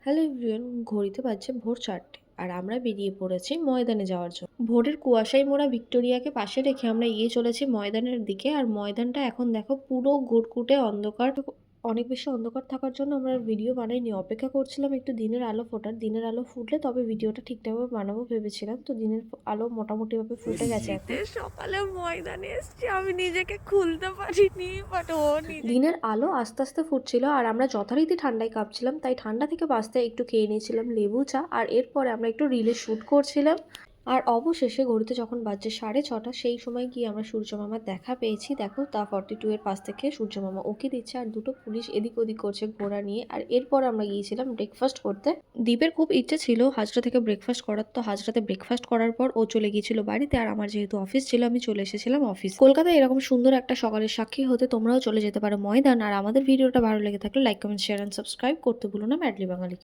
Hello everyone, ঘড়িতে বাজছে ভোর ৪টে আর আমরা বেরিয়ে পড়েছি ময়দানে যাওয়ার জন্য। ভোরের কুয়াশায় মোড়া ভিক্টোরিয়াকে পাশে রেখে আমরা এগিয়ে চলেছি ময়দানের দিকে। আর ময়দানটা এখন দেখো পুরো ঘুটঘুটে অন্ধকার। অনেক বেশি অন্ধকার থাকার জন্য আমরা আর ভিডিও বানাইনি, অপেক্ষা করছিলাম একটু দিনের আলো ফোটার। দিনের আলো ফুটলে তবে ভিডিওটা ঠিকঠাকভাবে বানাবো ভেবেছিলাম। তো দিনের আলো মোটামুটিভাবে ফুটে গেছে এখন। শীতের সকালে ময়দানে এসছি, আমি নিজেকে খুলতে পারিনি, বাট ও নিজে। দিনের আলো আস্তে আস্তে ফুটছিল আর আমরা যথারীতি ঠান্ডায় কাঁপছিলাম, তাই ঠান্ডা থেকে বাঁচতে একটু খেয়ে নিয়েছিলাম লেবু চা। আর এরপরে আমরা একটু রিলে শ্যুট করছিলাম। আর অবশেষে ঘড়িতে যখন বাজছে 6:30, সেই সময় গিয়ে আমরা সূর্য মামার দেখা পেয়েছি। দেখো তা 42 এর পাশ থেকে সূর্য মামা ওকে দিচ্ছে আর দুটো পুলিশ এদিক ওদিক করছে ঘোড়া নিয়ে। আর এরপর আমরা গিয়েছিলাম ব্রেকফাস্ট করতে। দীপের খুব ইচ্ছে ছিল হাজরা থেকে ব্রেকফাস্ট করার, তো হাজরাতে ব্রেকফাস্ট করার পর ও চলে গিয়েছিল বাড়িতে। আর আমার যেহেতু অফিস ছিল, আমি চলে এসেছিলাম অফিস। কলকাতায় এরকম সুন্দর একটা সকালের সাক্ষী হতে তোমরাও চলে যেতে পারো ময়দান। আর আমাদের ভিডিওটা ভালো লেগে থাকলে like, comment, share and subscribe করতে ভুলো না ম্যাডলি বাঙালি।